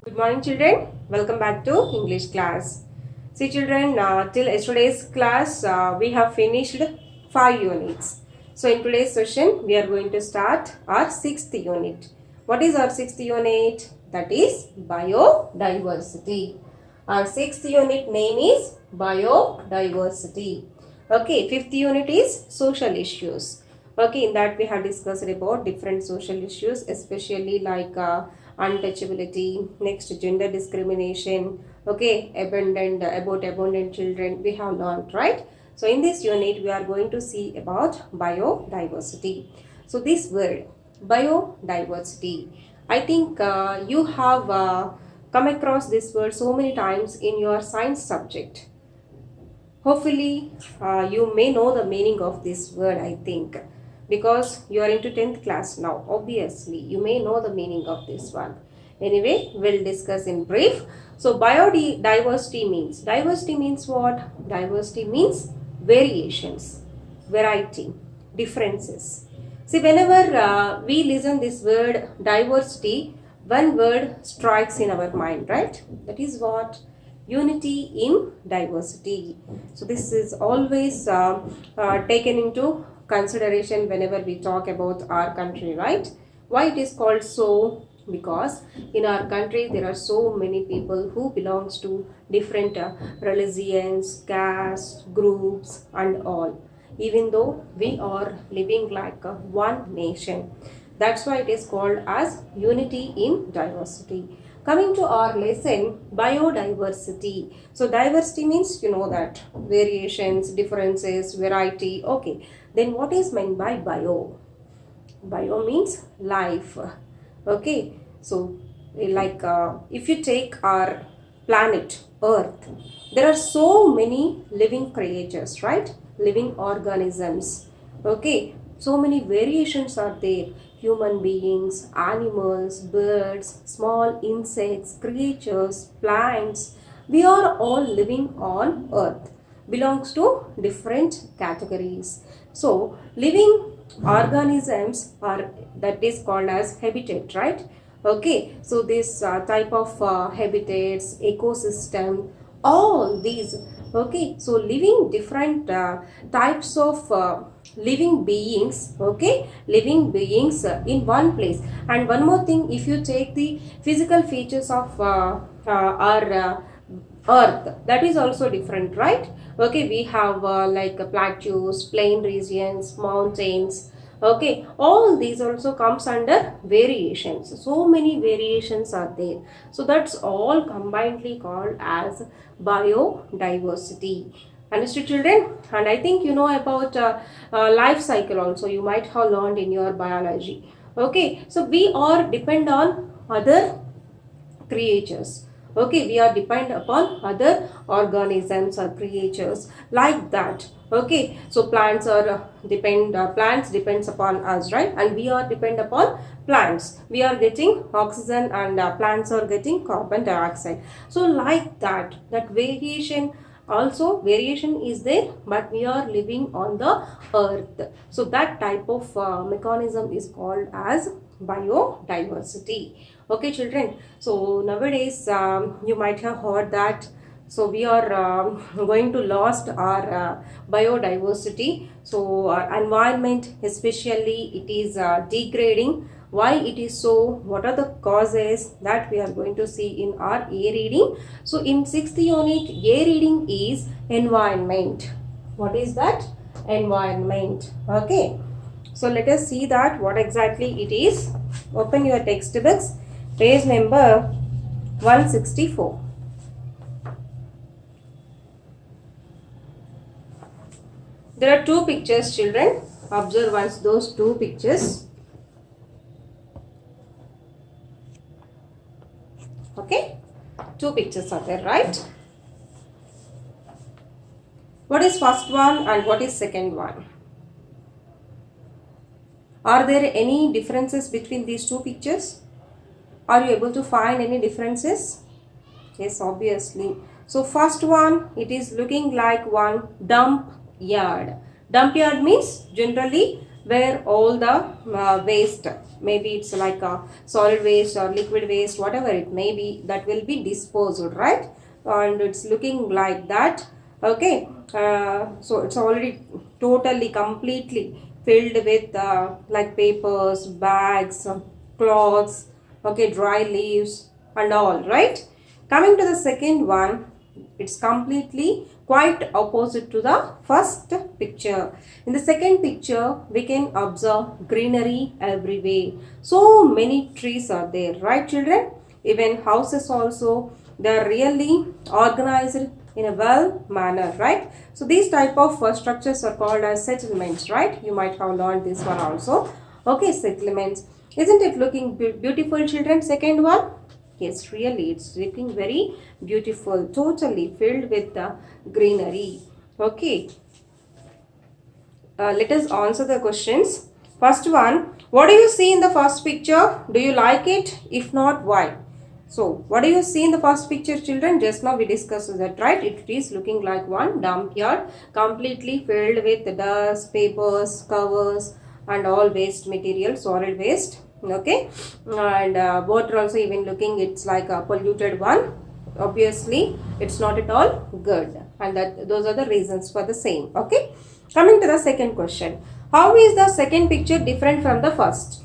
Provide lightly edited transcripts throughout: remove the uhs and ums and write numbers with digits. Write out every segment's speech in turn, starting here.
Good morning, children. Welcome back to English class. See, children, till yesterday's class, we have finished 5 units. So, in today's session, we are going to start our 6th unit. What is our 6th unit? That is biodiversity. Our 6th unit name is biodiversity. Okay, 5th unit is social issues. Okay, in that we have discussed about different social issues, especially like untouchability, next gender discrimination, okay, about abandoned children we have learned, right? So in this unit we are going to see about biodiversity. So this word biodiversity, I think you have come across this word so many times in your science subject. Hopefully, you may know the meaning of this word, I think, because you are into 10th class now. Obviously, you may know the meaning of this one. Anyway, we'll discuss in brief. So, diversity means what? Diversity means variations, variety, differences. See, whenever we listen this word diversity, one word strikes in our mind, right? That is what? Unity in diversity. So this is always taken into consideration whenever we talk about our country, right? Why it is called so? Because in our country there are so many people who belongs to different religions, castes, groups and all, even though we are living like one nation. That's why it is called as unity in diversity. Coming to our lesson, biodiversity. So diversity means you know that variations, differences, variety. Okay. Then what is meant by bio? Bio means life. Okay. So like if you take our planet Earth, there are so many living creatures, right? Living organisms. Okay. So many variations are there. Human beings, animals, birds, small insects, creatures, plants. We are all living on Earth. Belongs to different categories. So, living organisms are that is called as habitat, right? Okay, so this type of habitats, ecosystem, all these. Okay, so living different types of living beings, okay, living beings in one place. And one more thing, if you take the physical features of our earth, that is also different, right? Okay, we have like plateaus, plain regions, mountains. Okay, all these also comes under variations. So many variations are there. So that's all combinedly called as biodiversity. Understood, children? And I think you know about life cycle also. You might have learned in your biology. Okay, so we are depend on other creatures. Okay, we are depend upon other organisms or creatures like that. Okay, so plants depends upon us, right? And we are depend upon plants. We are getting oxygen and plants are getting carbon dioxide. So like that, that variation, also variation is there, but we are living on the earth. So that type of mechanism is called as biodiversity. Okay, children. So nowadays you might have heard that. So we are going to lost our biodiversity. So our environment, especially, it is degrading. Why it is so? What are the causes? That we are going to see in our A reading. So in 6th unit, A reading is environment. What is that? Environment. Okay. So let us see that what exactly it is. Open your textbooks, page number 164. There are two pictures, children. Observe once those two pictures. Okay, two pictures are there, right? What is first one and what is second one? Are there any differences between these two pictures? Are you able to find any differences? Yes, obviously. So first one, it is looking like one dump yard. Dump yard means generally where all the waste, maybe it's like a solid waste or liquid waste, whatever it may be, that will be disposed, right? And it's looking like that. Okay, so it's already totally completely filled with like papers, bags, cloths, okay, dry leaves and all, right? Coming to the second one, it's completely quite opposite to the first picture. In the second picture, we can observe greenery everywhere. So many trees are there, right children? Even houses also, they are really organized in a well manner, right? So these type of structures are called as settlements, right? You might have learned this one also. Okay, settlements. Isn't it looking beautiful, children? Second one. Yes, really, it's looking very beautiful, totally filled with the greenery. Okay, let us answer the questions. First one, what do you see in the first picture? Do you like it? If not, why? So, what do you see in the first picture, children? Just now we discussed that, right? It is looking like one dump yard, completely filled with dust, papers, covers, and all waste material, solid waste. Okay, and water also even looking, it's like a polluted one. Obviously, it's not at all good, and that those are the reasons for the same. Okay, coming to the second question, how is the second picture different from the first?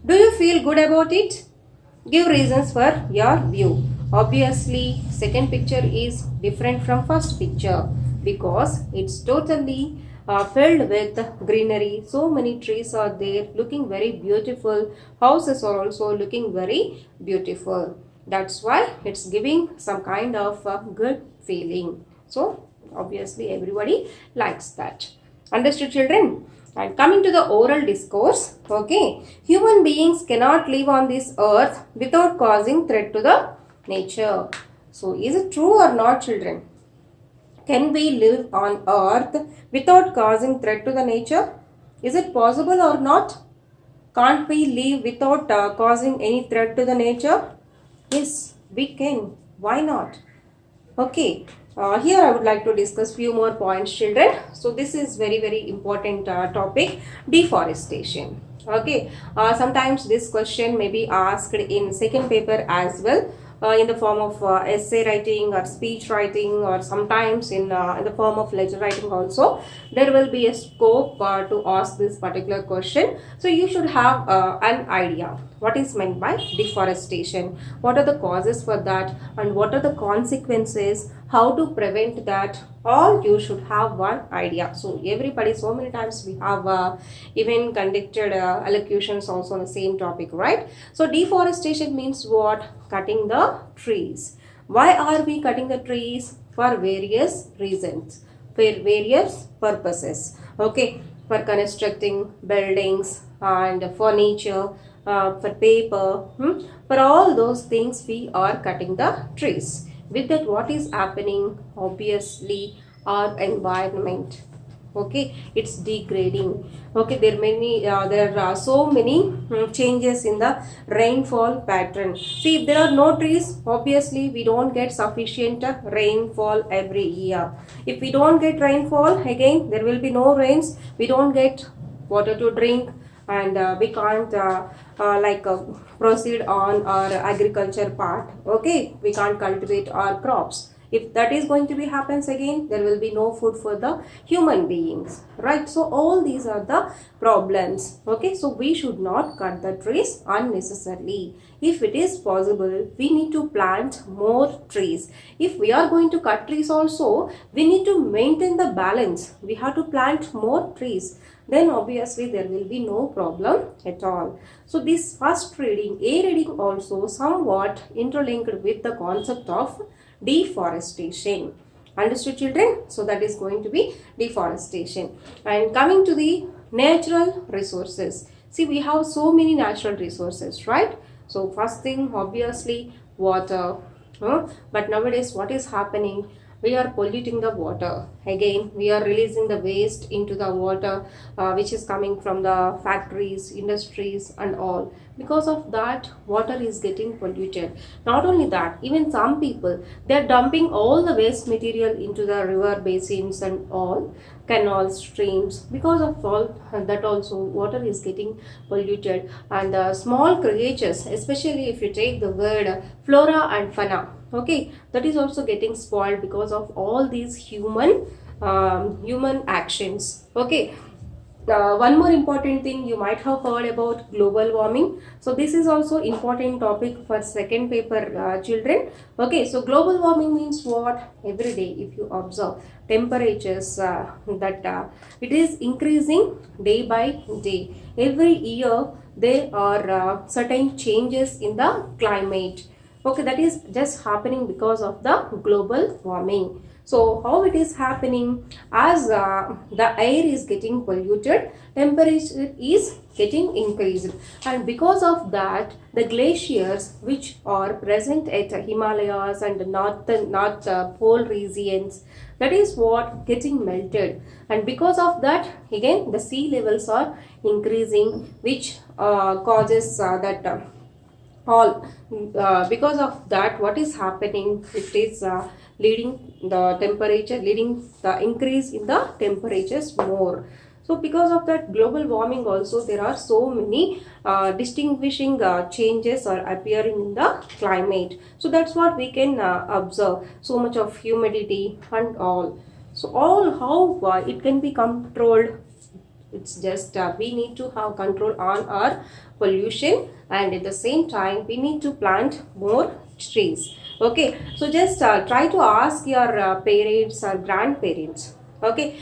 Do you feel good about it? Give reasons for your view. Obviously, second picture is different from first picture because it's totally filled with greenery. So many trees are there, looking very beautiful. Houses are also looking very beautiful. That's why it's giving some kind of good feeling. So obviously everybody likes that. Understood, children? And coming to the oral discourse, okay, human beings cannot live on this earth without causing threat to the nature. So is it true or not, children? Can we live on earth without causing threat to the nature? Is it possible or not? Can't we live without causing any threat to the nature? Yes, we can. Why not? Okay, here I would like to discuss few more points, children. So this is very important topic, deforestation. Okay, sometimes this question may be asked in second paper as well, in the form of essay writing or speech writing, or sometimes in the form of letter writing also. There will be a scope to ask this particular question. So you should have an idea what is meant by deforestation, what are the causes for that, and what are the consequences, how to prevent that. All you should have one idea. So everybody, so many times we have even conducted allocutions also on the same topic, right? So deforestation means what? Cutting the trees. Why are we cutting the trees? For various reasons, for various purposes. Okay, for constructing buildings and furniture, for paper, for all those things we are cutting the trees. With that, what is happening? Obviously our environment, okay, it's degrading. Okay, there are so many changes in the rainfall pattern. See, if there are no trees, obviously we don't get sufficient rainfall every year. If we don't get rainfall, again there will be no rains, we don't get water to drink, and we can't proceed on our agriculture part. Okay, we can't cultivate our crops. If that is going to be happens, again there will be no food for the human beings, right? So all these are the problems. Okay, so we should not cut the trees unnecessarily. If it is possible, we need to plant more trees. If we are going to cut trees also, we need to maintain the balance. We have to plant more trees, then obviously there will be no problem at all. So this first reading, A reading, also somewhat interlinked with the concept of deforestation. Understood, children? So that is going to be deforestation. And coming to the natural resources. See, we have so many natural resources, right? So first thing, obviously water. But nowadays what is happening? We are polluting the water. Again, we are releasing the waste into the water, which is coming from the factories, industries and all. Because of that, water is getting polluted. Not only that, even some people, they are dumping all the waste material into the river basins and all. canals, streams. Because of all that also water is getting polluted, and small creatures, especially if you take the word flora and fauna, okay, that is also getting spoiled because of all these human actions. Okay, one more important thing, you might have heard about global warming. So this is also important topic for second paper, children. Okay, so global warming means what? Every day if you observe temperatures, that it is increasing day by day. Every year there are certain changes in the climate. Okay, that is just happening because of the global warming. So how it is happening? As the air is getting polluted, temperature is getting increased, and because of that the glaciers which are present at Himalayas and north pole regions, that is what getting melted, and because of that again the sea levels are increasing, which causes that all because of that what is happening, it is leading the increase in the temperatures more. So because of that global warming also, there are so many distinguishing changes are appearing in the climate. So that's what we can observe, so much of humidity and all. So all how it can be controlled, it's just we need to have control on our pollution, and at the same time we need to plant more trees. Okay, so just try to ask your parents or grandparents, okay,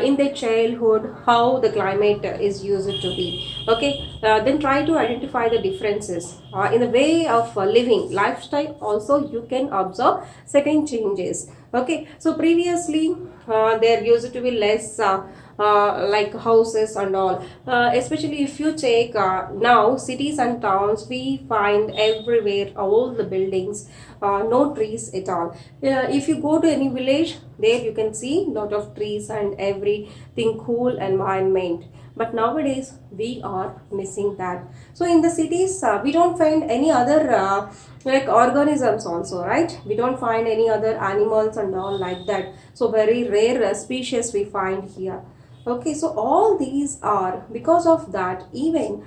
in their childhood how the climate is used to be. Okay, then try to identify the differences in the way of living lifestyle. Also you can observe certain changes. Okay, so previously there used to be less like houses and all, especially if you take now cities and towns, we find everywhere all the buildings, no trees at all. If you go to any village, there you can see lot of trees and everything, cool environment. But nowadays we are missing that. So in the cities we don't find any other like organisms also, right? We don't find any other animals and all like that. So very rare species we find here. Okay, so all these are because of that, even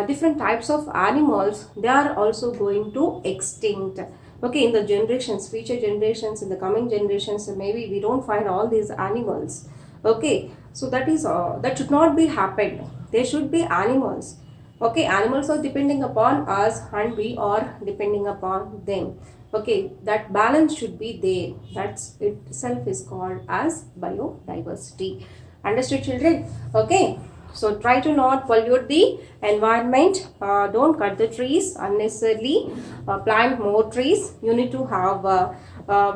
different types of animals, they are also going to extinct. Okay, in the generations, future generations, in the coming generations, maybe we don't find all these animals. Okay, so that is that should not be happened. There should be animals. Okay, animals are depending upon us and we are depending upon them. Okay, that balance should be there. That's itself is called as biodiversity. Understood, children? Okay, so try to not pollute the environment. Don't cut the trees unnecessarily. Plant more trees. You need to have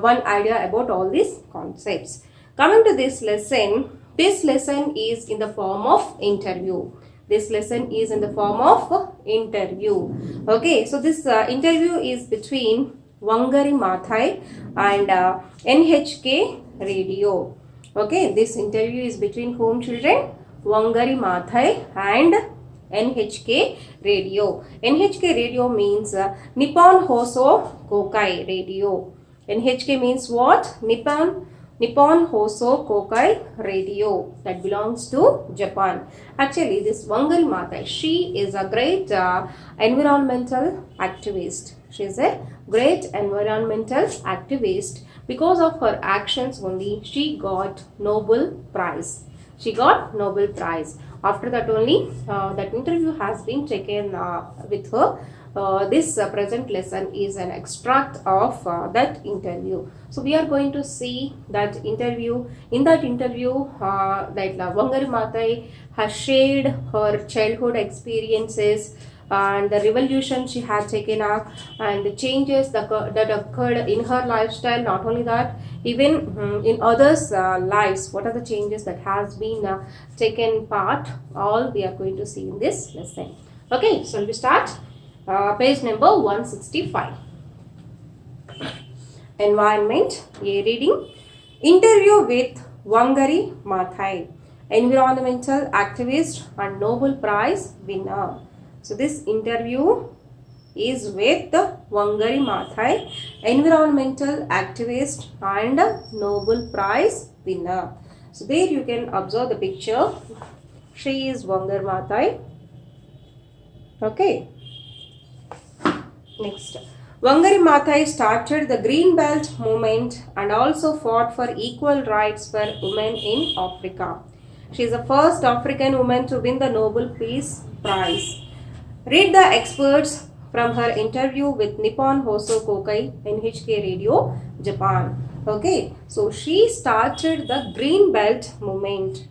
one idea about all these concepts. Coming to this lesson is in the form of interview. This lesson is in the form of interview. Okay, so this interview is between Wangari Maathai and NHK Radio. Okay, this interview is between whom, children? Wangari Maathai and NHK Radio. NHK Radio means Nippon Hoso Kokai Radio. NHK means what? Nippon Hoso Kokai Radio. That belongs to Japan. Actually, this Wangari Maathai, she is a great environmental activist. She is a great environmental activist. Because of her actions only, she got Nobel Prize. She got Nobel Prize. After that only, that interview has been taken with her. This present lesson is an extract of that interview. So we are going to see that interview. In that interview, that Wangari Maathai has shared her childhood experiences and the revolution she had taken up and the changes that occurred in her lifestyle. Not only that, even in others' lives, what are the changes that has been taken part, all we are going to see in this lesson. Okay, so we start page number 165. Environment, a reading. Interview with Wangari Maathai, environmental activist and Nobel Prize winner. So this interview is with Wangari Maathai, environmental activist and Nobel Prize winner. So there you can observe the picture. She is Wangari Maathai. Okay. Next. Wangari Maathai started the Green Belt movement and also fought for equal rights for women in Africa. She is the first African woman to win the Nobel Peace Prize. Read the experts from her interview with Nippon Hoso Kokai, NHK Radio, Japan. Okay, so she started the Green Belt movement.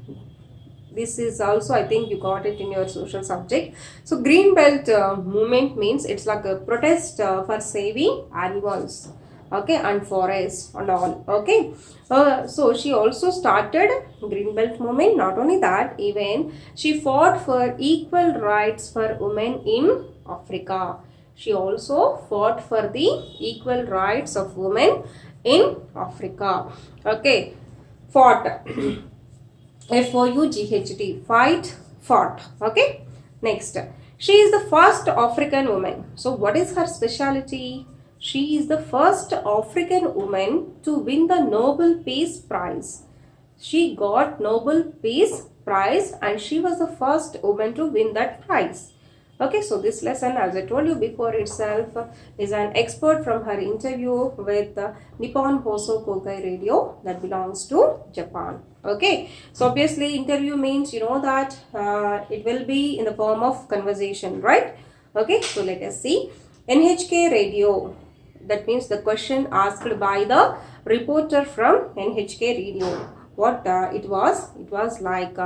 This is also, I think you got it in your social subject. So Green Belt movement means it's like a protest for saving animals, okay, and forests and all. Okay, so she also started Green Belt movement. Not only that, even she fought for equal rights for women in Africa. She also fought for the equal rights of women in Africa. Okay, fought. F-O-U-G-H-T, fight, fought. Okay, next, she is the first African woman. So what is her specialty? She is the first African woman to win the Nobel Peace Prize. She got Nobel Peace Prize and she was the first woman to win that prize. Okay, so this lesson, as I told you before itself, is an expert from her interview with Nippon Hoso Kokai Radio that belongs to Japan. Okay, so obviously interview means you know that it will be in the form of conversation, right? Okay, so let us see. NHK Radio, that means the question asked by the reporter from NHK Radio. What it was like,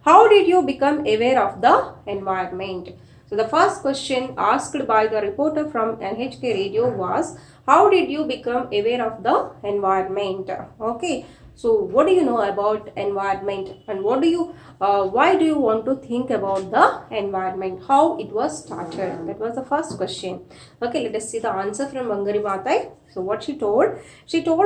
how did you become aware of the environment? So the first question asked by the reporter from NHK Radio was, how did you become aware of the environment? Okay, so what do you know about environment and what do you, why do you want to think about the environment? How it was started? That was the first question. Okay, let us see the answer from Wangari Maathai. So what she told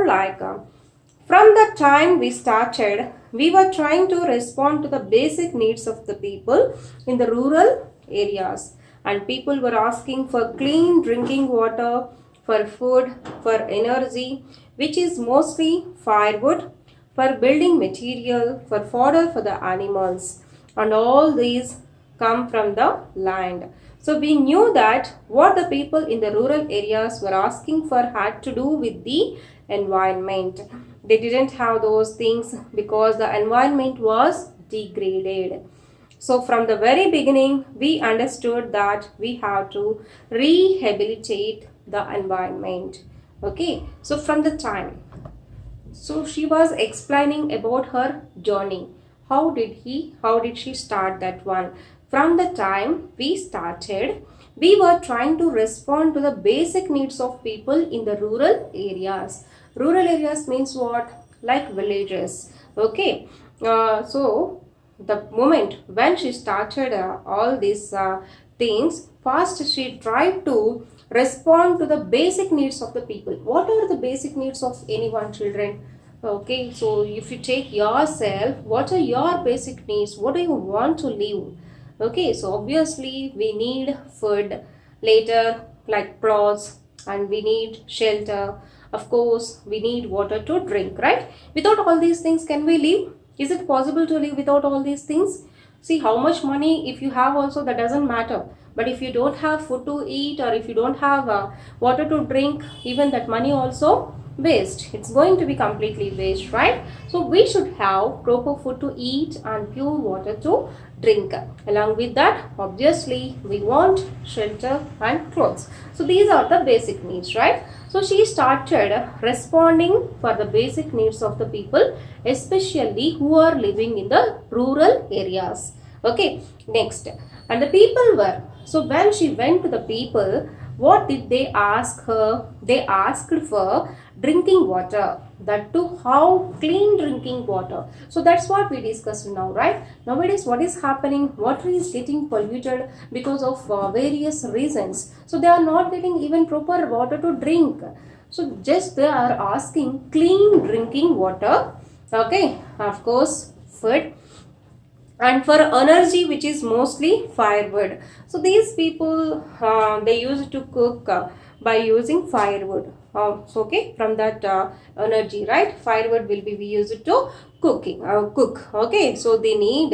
like, from the time we started, we were trying to respond to the basic needs of the people in the rural areas, and people were asking for clean drinking water, for food, for energy, which is mostly firewood, for building material, for fodder for the animals, and all these come from the land. So we knew that what the people in the rural areas were asking for had to do with the environment. They didn't have those things because the environment was degraded. So from the very beginning, we understood that we have to rehabilitate the environment. Okay, so from the time, so she was explaining about her journey. How did she start that one? From the time we started, we were trying to respond to the basic needs of people in the rural areas. Rural areas means what? Like villages. Okay, so the moment when she started all these things, first she tried to respond to the basic needs of the people. What are the basic needs of anyone, children? Okay, so if you take yourself, what are your basic needs? What do you want to live? Okay, so obviously we need food, later like clothes, and we need shelter. Of course, we need water to drink, right? Without all these things, can we live? Is it possible to live without all these things? See, how much money if you have also, that doesn't matter. But if you don't have food to eat, or if you don't have water to drink, even that money also waste. It's going to be completely waste, right? So we should have proper food to eat and pure water to drink. Along with that, obviously we want shelter and clothes. So these are the basic needs, right? So she started responding for the basic needs of the people, especially who are living in the rural areas. Okay, next. And the people were, so when she went to the people, what did they ask her? They asked for drinking water. That too, how? Clean drinking water. So that's what we discussed now, right? Nowadays, what is happening? Water is getting polluted because of various reasons. So they are not getting even proper water to drink. So just they are asking clean drinking water. Okay, of course, food, and for energy, which is mostly firewood. So these people they used to cook by using firewood. okay, from that energy, right? Firewood will be used to cook. Okay, so they need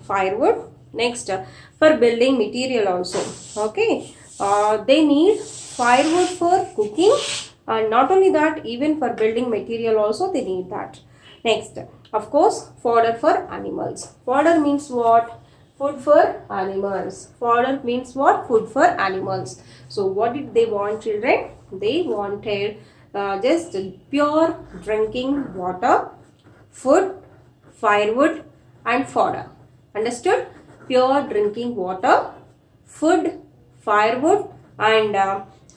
firewood. Next, for building material also. Okay, they need firewood for cooking, and not only that, even for building material also they need that. Next, of course, fodder for animals. Fodder means what? Food for animals. Fodder means what? Food for animals. So what did they want, children? They wanted just pure drinking water, food, firewood and fodder. Understood? Pure drinking water, food, firewood and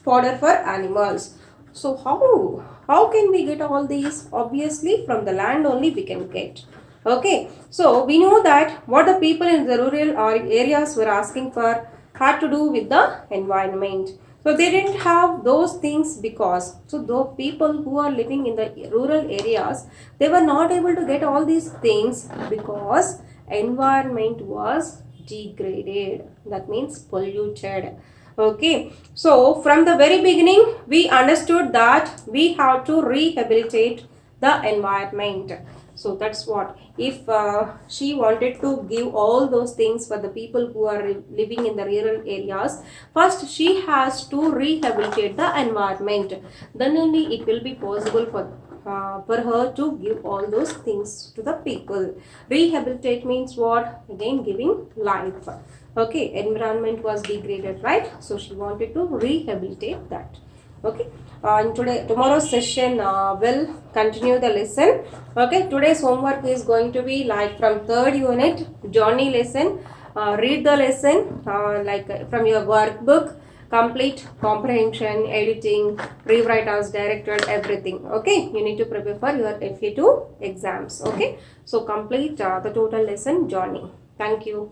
fodder for animals. So how can we get all these? Obviously from the land only we can get. Okay, so we know that what the people in the rural areas were asking for had to do with the environment. So they didn't have those things because, so though people who are living in the rural areas, they were not able to get all these things because environment was degraded. That means polluted. Okay, so from the very beginning, we understood that we have to rehabilitate the environment. So that's what, if she wanted to give all those things for the people who are living in the rural areas, first she has to rehabilitate the environment. Then only it will be possible for her to give all those things to the people. Rehabilitate means what? Again, giving life. Okay, environment was degraded, right? So she wanted to rehabilitate that. Okay, in tomorrow's session will continue the lesson. Okay, today's homework is going to be like from third unit Johnny lesson. Read the lesson from your workbook, complete comprehension, editing, rewrite as directed, everything. Okay, you need to prepare for your FA2 exams. Okay, so complete the total lesson Johnny. Thank you.